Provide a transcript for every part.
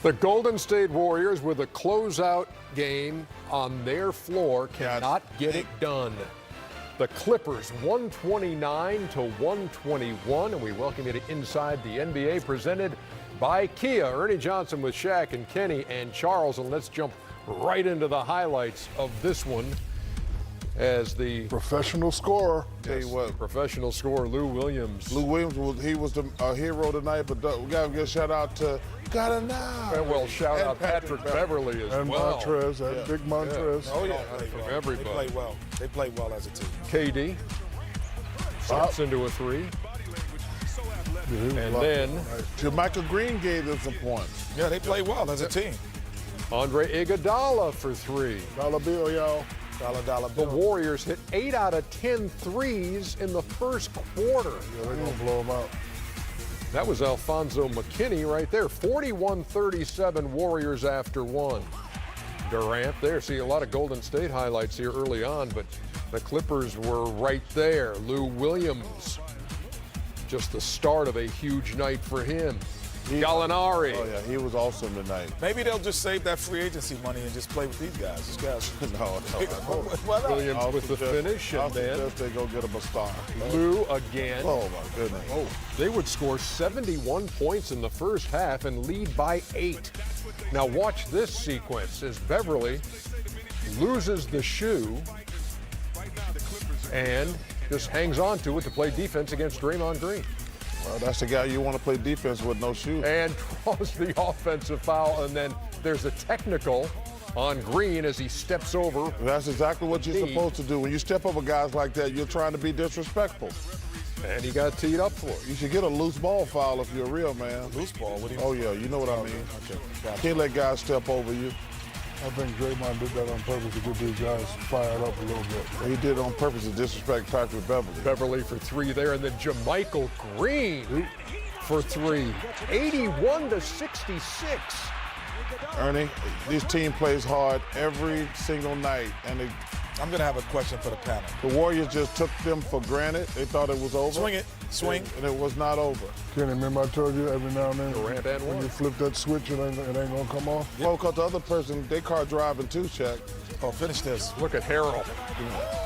The Golden State Warriors with a closeout game on their floor cannot get it done. The Clippers 129 to 121, and we welcome you to Inside the NBA, presented by Kia. Ernie Johnson with Shaq and Kenny and Charles, and let's jump right into the highlights of this one. As the professional scorer. Tell you what, professional scorer Lou Williams. Lou Williams, he was the hero tonight, but we got to give a shout out to well, shout out Patrick Beverly as and well. Montrez, big Montrez. Yeah. Oh yeah, from everybody. They play well. They play well as a team. KD drops into a three. And then Michael Green gave them some points. Yeah, they play well as a team. Andre Iguodala for three. Dollar bill, y'all. Dollar The bill. Warriors hit 8 out of 10 threes in the first quarter. Yeah, they're going to blow them out. That was Alfonso McKinney right there. 41-37 Warriors after one. Durant there. See a lot of Golden State highlights here early on, but the Clippers were right there. Lou Williams, just the start of a huge night for him. Gallinari. Oh, yeah, he was awesome tonight. Maybe they'll just save that free agency money and just play with these guys. These guys. No. Why not? Williams with the finish, and then they go get him a star. Lou again. Oh, my goodness. Oh, they would score 71 points in the first half and lead by 8. Now watch this sequence as Beverly loses the shoe and just hangs on to it to play defense against Draymond Green. Well, that's the guy you want to play defense with, no shoes. And draws the offensive foul, and then there's a technical on Green as he steps over. That's exactly what you're supposed to do. When you step over guys like that, you're trying to be disrespectful. And he got teed up for it. You should get a loose ball foul if you're a real man. Loose ball? What do you mean? Oh, yeah, you know what I mean. Okay. Gotcha. Can't let guys step over you. I think Draymond did that on purpose to get these guys fired up a little bit. He did it on purpose to disrespect Patrick Beverly. Beverly for three there, and then JaMychal Green for three. 81-66. Ernie, this team plays hard every single night, and I'm going to have a question for the panel. the Warriors just took them for granted. They thought it was over. Swing it. Swing. And it was not over. Kenny, remember I told you every now and then Durant and when one. you flip that switch, it ain't going to come off? Well, because the other person, they car driving too, Shaq. Oh, finish this. Look at Harrell.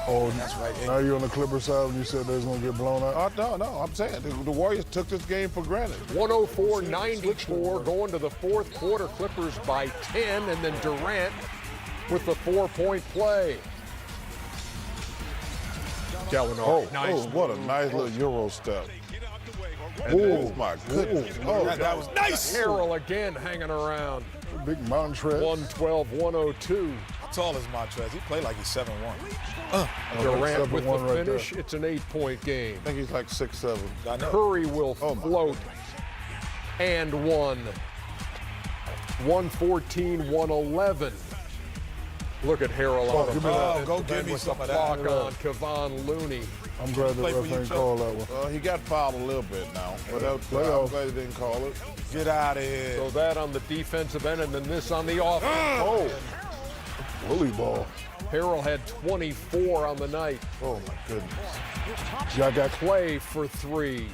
Oh, That's right. now you're on the Clippers side and you said they was going to get blown out? No, I'm saying the Warriors took this game for granted. 104-94 going to the fourth quarter. Clippers by 10, and then Durant with the 4-point play. Gallinari. Nice. What a nice little Euro step. Oh, my goodness. That was nice. Harrell again hanging around. Big Montrez. 112-102. How tall is Montrez? He played like he's 7'1". Durant with the 7-1 right finish. It's an 8-point game. I think he's like 6'7". I know. Curry will float and one. 114-111. Look at Harrell out of Oh, go give me with some the of that. block on Kevon Looney. I'm glad the Play for ref you, ain't Chuck. called that one. He got fouled a little bit now, but I'm glad he didn't call it. Get out of here. So that on the defensive end, and then this on the offense. Bully ball. Harrell had 24 on the night. Oh, my goodness. Y'all got Clay for three.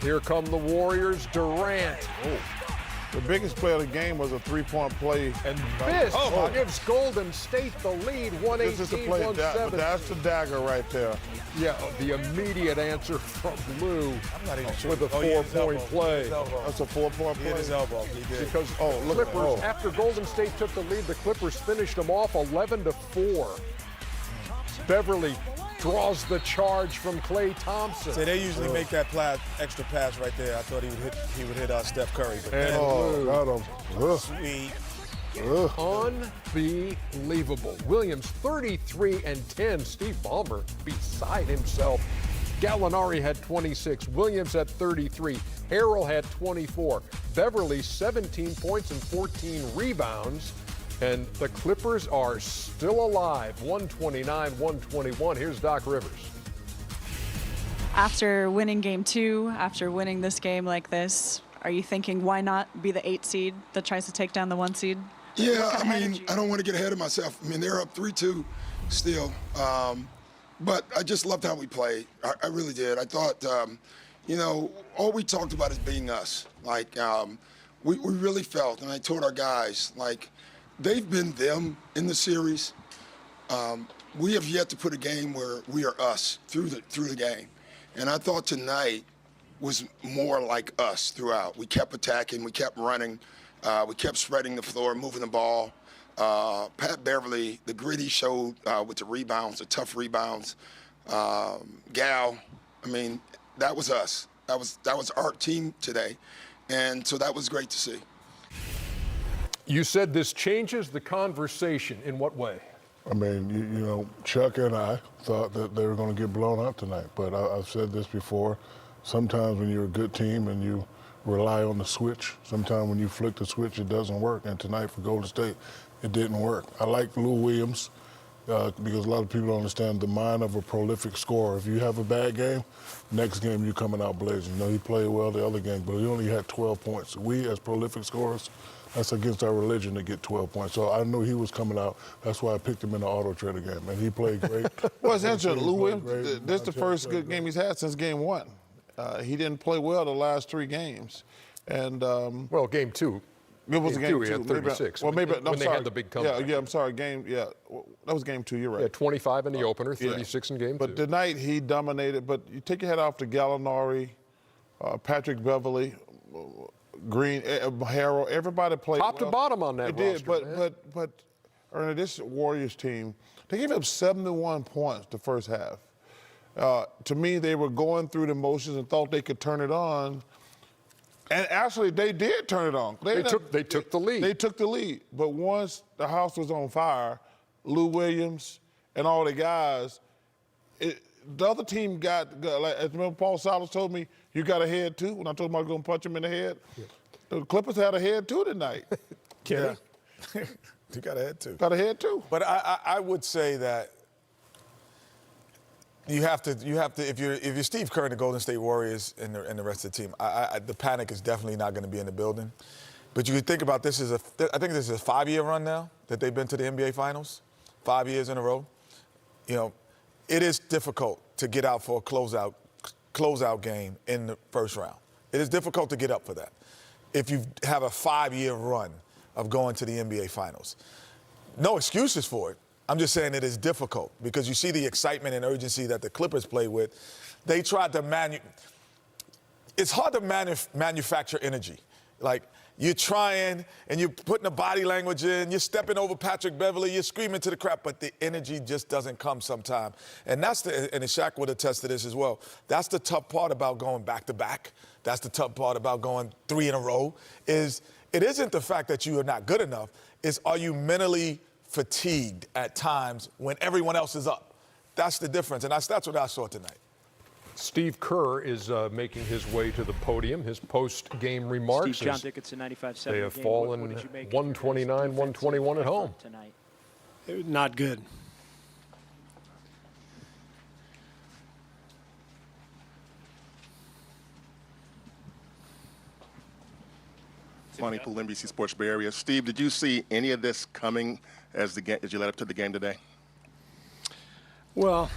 Here come the Warriors. Durant. The biggest play of the game was a three-point play. And this gives Golden State the lead, This is the play. But 118-117. that's the dagger right there. Yeah, the immediate answer from Lou I'm not even sure. with a Oh, yeah, his 4-point elbow. play. His elbow. That's a 4-point He hit play. his elbow. He did. Because look at- Clippers, after Golden State took the lead, the Clippers finished them off 11-4. Beverly draws the charge from Klay Thompson. So they usually make that extra pass right there. I thought he would hit Steph Curry. But And Lou. Got him. Ugh. sweet. Unbelievable. Williams 33 and 10. Steve Ballmer beside himself. Gallinari had 26. Williams had 33. Harrell had 24. Beverly 17 points and 14 rebounds. And the Clippers are still alive. 129-121. Here's Doc Rivers. After winning game 2, after winning this game like this, are you thinking why not be the 8 seed that tries to take down the 1 seed? Yeah, I mean, I don't want to get ahead of myself. I mean, they're up 3-2 still. But I just loved how we played. I really did. I thought, you know, all we talked about is being us. Like, we really felt, and I told our guys, like, they've been them in the series. We have yet to put a game where we are us through the game. And I thought tonight was more like us throughout. We kept attacking, we kept running, we kept spreading the floor, moving the ball. Pat Beverly, the grit he showed with the rebounds, the tough rebounds. Gal, I mean, that was us. That was our team today. And so that was great to see. You said this changes the conversation. In what way? I mean, you know, Chuck and I thought that they were going to get blown out tonight. But I've said this before. Sometimes when you're a good team and you rely on the switch, sometimes when you flick the switch, it doesn't work. And tonight for Golden State, it didn't work. I like Lou Williams because a lot of people don't understand the mind of a prolific scorer. If you have a bad game, next game you're coming out blazing. You know, he played well the other game, but he only had 12 points. We, as prolific scorers, that's against our religion to get 12 points. So I knew he was coming out. That's why I picked him in the auto trader game, and he played great. Well, it's interesting. Lou Williams, this is the first good game he's had since game one. He didn't play well the last 3 games. And well, game 2. It was game 2. He had 36. Well, maybe when they had the big comeback. Yeah, I'm sorry. That was game 2. You're right. Yeah, 25 in the opener, 36 in game 2. But tonight he dominated. But you take your head off to Gallinari, Patrick Beverly, Green, Harrell. Everybody played top to bottom on that roster. But Ernie, this Warriors team, they gave up 71 points the first half. To me, they were going through the motions and thought they could turn it on. And actually, they did turn it on. They took the lead. They took the lead. But once the house was on fire, Lou Williams and all the guys, the other team got like, remember Paul Silas told me, you got a head too? When I told him I was going to punch him in the head. Yeah. The Clippers had a head too tonight. Yeah. You got a head too. Got a head too. But I would say that you have to if you're Steve Kerr and the Golden State Warriors and the rest of the team, the panic is definitely not going to be in the building. But you could think about this I think this is a 5-year run now that they've been to the NBA Finals, 5 years in a row. You know, it is difficult to get out for a closeout game in the first round. It is difficult to get up for that if you have a 5-year run of going to the NBA Finals. No excuses for it. I'm just saying it is difficult because you see the excitement and urgency that the Clippers play with. They tried to it's hard to manufacture energy. Like, you're trying and you're putting the body language in, you're stepping over Patrick Beverly, you're screaming to the crowd, but the energy just doesn't come sometime. And Shaq would attest to this as well. That's the tough part about going back-to-back. That's the tough part about going 3 in a row is it isn't the fact that you are not good enough, it's are you mentally fatigued at times when everyone else is up. That's the difference, and that's what I saw tonight. Steve Kerr is making his way to the podium. His post-game remarks. Steve, John Dickinson, 95-7. They have fallen 129-121 at home. Tonight? Not good. Lonnie Poole, NBC Sports Bay Area. Steve, did you see any of this coming as you led up to the game today? Well,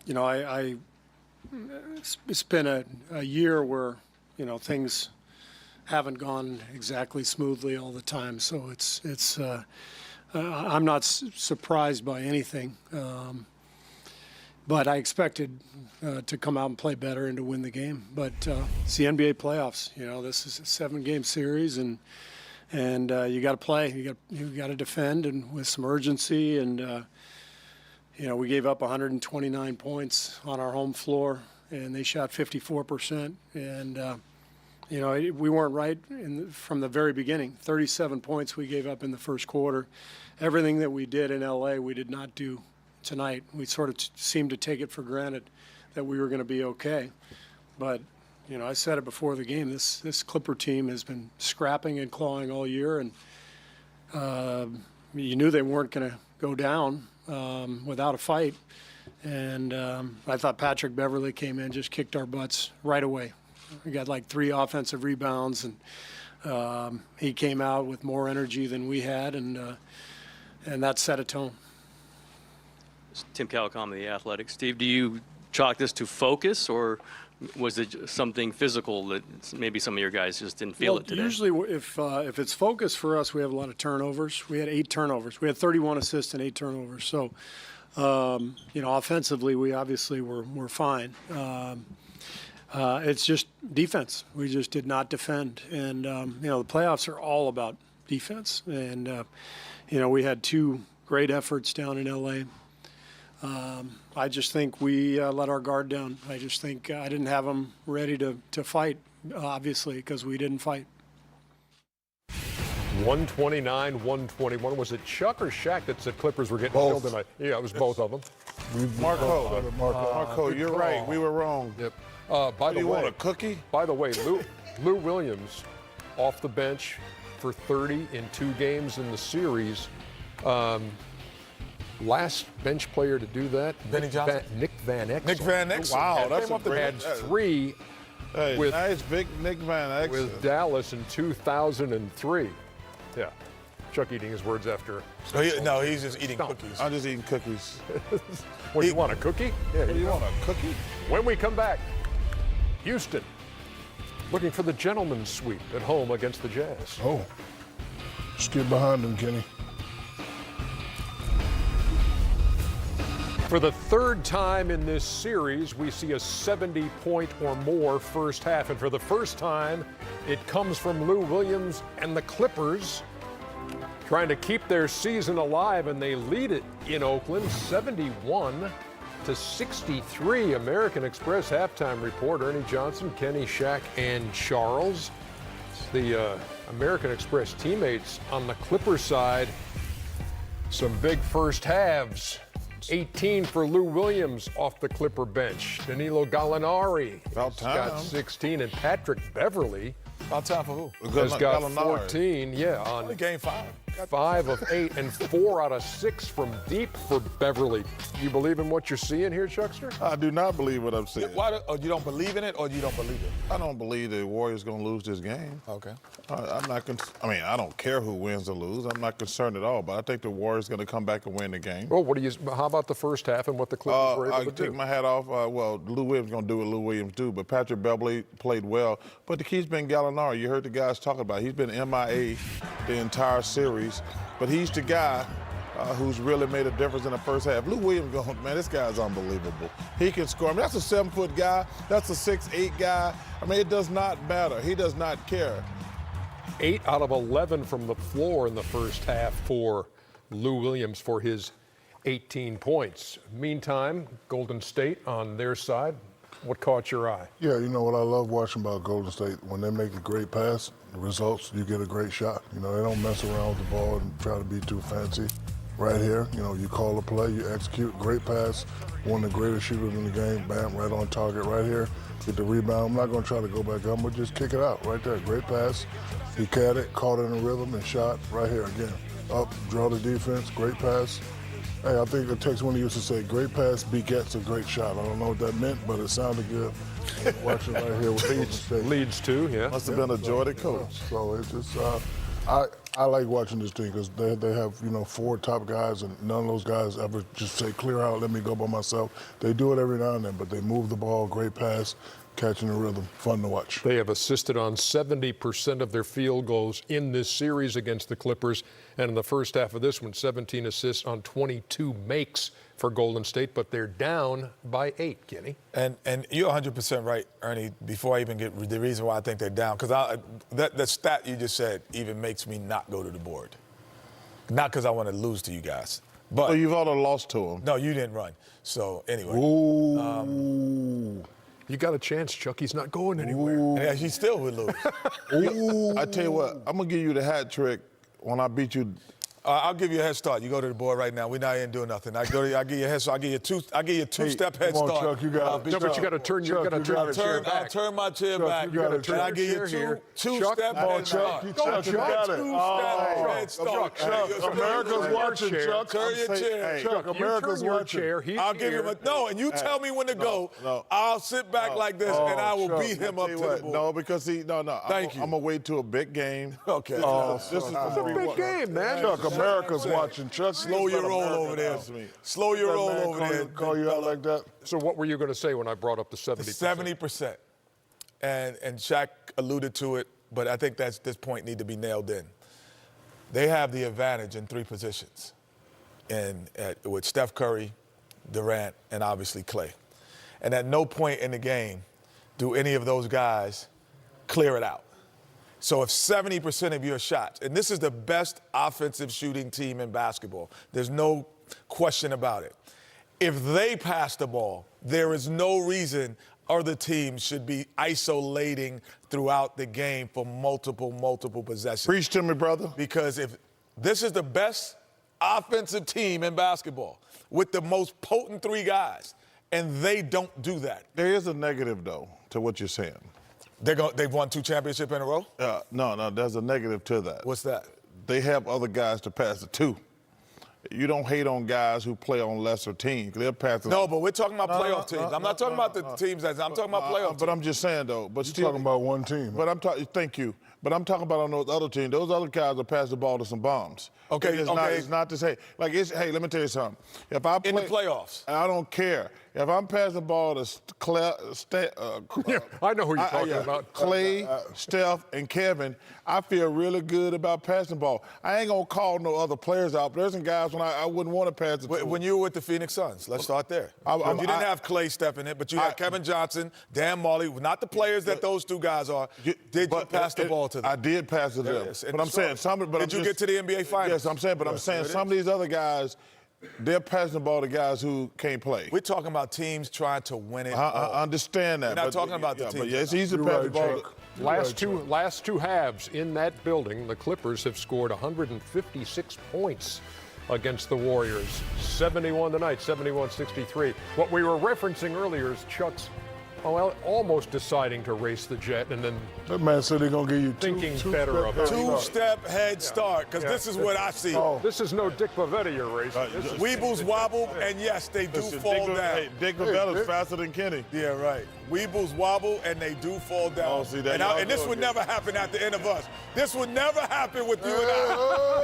you know, it's been a year where, you know, things haven't gone exactly smoothly all the time. So I'm not surprised by anything. But I expected to come out and play better and to win the game. But it's the NBA playoffs. You know, this is a 7-game series, and you got to play. You got to defend and with some urgency. And you know, we gave up 129 points on our home floor, and they shot 54%. And you know, we weren't right from the very beginning. 37 points we gave up in the first quarter. Everything that we did in LA, we did not do tonight. We sort of seemed to take it for granted that we were going to be okay. But, you know, I said it before the game, this Clipper team has been scrapping and clawing all year, and you knew they weren't going to go down without a fight. And I thought Patrick Beverly came in, just kicked our butts right away. We got like 3 offensive rebounds, and he came out with more energy than we had, and that set a tone. Tim Calicom of The Athletic. Steve, do you chalk this to focus, or Was it something physical that maybe some of your guys just didn't feel it today? Usually, if it's focus for us, we have a lot of turnovers. We had 8 turnovers. We had 31 assists and 8 turnovers. So, offensively, we obviously were fine. It's just defense. We just did not defend. And, the playoffs are all about defense. And, we had 2 great efforts down in L.A. I just think we let our guard down. I just think I didn't have them ready to fight, obviously, because we didn't fight. 129-121. Was it Chuck or Shaq that said Clippers were getting killed tonight? Yeah, it was both of them. Marco, you're right. We were wrong. Yep. By the You way, want a cookie? By the way, Lou Williams off the bench for 30 in 2 games in the series. Last bench player to do that, Benny Johnson? Nick Van Exel. Nick Van Exel. Wow, that's a great. Had 3 Hey, with- nice big Nick Van Exel. with Dallas in 2003. Yeah, Chuck eating his words after. No, he's just eating No. cookies. I'm just eating cookies. What do you want, a cookie? Yeah, You want a cookie? When we come back, Houston looking for the gentleman's sweep at home against the Jazz. Oh, just get behind him, Kenny. For the 3rd time in this series, we see a 70-point or more first half. And for the first time, it comes from Lou Williams and the Clippers trying to keep their season alive, and they lead it in Oakland 71-63. American Express halftime report. Ernie Johnson, Kenny, Shaq, and Charles. The American Express teammates on the Clipper side. Some big first halves. 18 for Lou Williams off the Clipper bench. Danilo Gallinari About time. got 16, and Patrick Beverly About time for who? has got Gallinari. 14. Yeah, Only on game 5. 5 of 8 and 4 out of 6 from deep for Beverly. You believe in what you're seeing here, Chuckster? I do not believe what I'm saying. You don't believe in it, or you don't believe it? I don't believe the Warriors going to lose this game. Okay. I'm not. I don't care who wins or lose. I'm not concerned at all. But I think the Warriors going to come back and win the game. Well, how about the first half and what the Clippers were able I to take do? my hat off. Lou Williams going to do what Lou Williams do, but Patrick Beverly played well. But the key's been Gallinari. You heard the guys talking about it. He's been MIA the entire series, but he's the guy who's really made a difference in the first half. Lou Williams going, man, this guy's unbelievable. He can score. I mean, that's a 7-foot guy. That's a 6'8" guy. I mean, it does not matter. He does not care. 8 out of 11 from the floor in the first half for Lou Williams for his 18 points. Meantime, Golden State on their side. What caught your eye? Yeah, you know what I love watching about Golden State? When they make a great pass, the results, you get a great shot. You know, they don't mess around with the ball and try to be too fancy. Right here, you call a play, you execute, great pass, one of the greatest shooters in the game, bam, right on target right here. Get the rebound. I'm not going to try to go back. I'm going to just kick it out right there. Great pass. He caught it, caught it in a rhythm, and shot right here again. Up, draw the defense, great pass. Hey, I think the text one used to say, great pass begets a great shot. I don't know what that meant, but it sounded good. Watching right here with Golden State. Leads to, yeah. Must have been a joy to coach. So it's just, I like watching this team because they have, 4 top guys, and none of those guys ever just say, clear out, let me go by myself. They do it every now and then, but they move the ball, great pass, catching the rhythm, fun to watch. They have assisted on 70% of their field goals in this series against the Clippers. And in the first half of this one, 17 assists on 22 makes for Golden State, but they're down by 8, Kenny. And you're 100% right, Ernie, before I even get the reason why I think they're down. Because that stat you just said even makes me not go to the board. Not because I want to lose to you guys. But Well, you've already lost to him. no, you didn't run. So anyway. Ooh. You got a chance, Chuck. He's not going anywhere. Yeah, he still would lose. I tell you what, I'm going to give you the hat trick when I beat you. I'll give you a head start. You go to the board right now. We're not even doing nothing. I give you a head start. I give you a two-step head come on, start. Chuck, you got it. No, but you got to turn your chair back. I'll turn my chair Chuck, back. you gotta turn and I your give chair you here. two-step Chuck, head start. Chuck, you got it. Two-step head start. Chuck, America's watching, Chuck. Turn your chair. Chuck, America's your watching. chair. He's I'll give him no, and you tell me when to go. no. I'll sit back like this, and I will Chuck, beat him up I to tell you the what, board. No, because Thank you. I'm going to wait till a big game. Okay. This is It's a big game, man. Chuck, America's watching. Chuck, Slow your roll over there. Slow your roll over there. Call you out like that. So what were you going to say when I brought up the 70%? 70%. And Shaq alluded to it, but I think this point need to be nailed in. They have the advantage in 3 positions, with Steph Curry, Durant, and obviously Clay. And at no point in the game do any of those guys clear it out. So if 70% of your shots, and this is the best offensive shooting team in basketball, there's no question about it. If they pass the ball, there is no reason other teams should be isolating throughout the game for multiple possessions. Preach to me, brother. Because if this is the best offensive team in basketball with the most potent 3 guys, and they don't do that. There is a negative, though, to what you're saying. They've won 2 championships in a row? No, there's a negative to that. What's that? They have other guys to pass it to. You don't hate on guys who play on lesser teams. They'll pass it. No, but we're talking about playoff teams. I'm not talking about the teams. I'm talking about playoff teams. But I'm just saying, though. But You're talking about one team. But I'm talking. Thank you. But I'm talking about on those other teams. Those other guys will pass the ball to some bombs. Okay. It's not to say like it's. Hey, let me tell you something. If I play in the playoffs, I don't care. If I'm passing the ball to I know who you're talking about. Clay, Steph, and Kevin, I feel really good about passing the ball. I ain't gonna call no other players out. But there's some guys when I wouldn't want to pass it to. When you were with the Phoenix Suns, let's start there. You didn't have Clay Steph in it, but you had Kevin Johnson, Dan Marley, not the players that those 2 guys are. Did you pass the ball to them? I did pass it to them. Yes. But I'm saying Did you get to the NBA Finals? Yes, I'm saying. But I'm saying some of these other guys, they're passing the ball to guys who can't play. We're talking about teams trying to win it. I understand that. We're not talking about the teams. But yeah, it's easy to pass the ball. Last two halves in that building, the Clippers have scored 156 points against the Warriors. 71 tonight, 71-63. What we were referencing earlier is Chuck's almost deciding to race the jet and then That man said they're going to give you thinking better about it. 2-step head start, because this is what I see. This is no Dick Pavetti you're racing. Weebles wobble, and yes, they do fall down. Hey, Dick Pavetta's faster than Kenny. Yeah, right. Weebles wobble, and they do fall down. Oh, see, that and this would never happen at the end of us. This would never happen with you and I.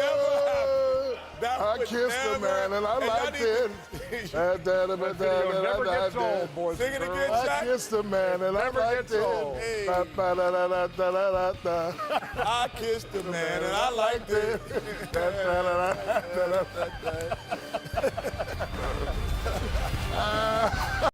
Never happen. I kissed her, man, and I liked it. Never gets old, boys. Sing it again, I Shaq. kissed her, man, and I liked it. Hey. I kissed the man, and I liked it.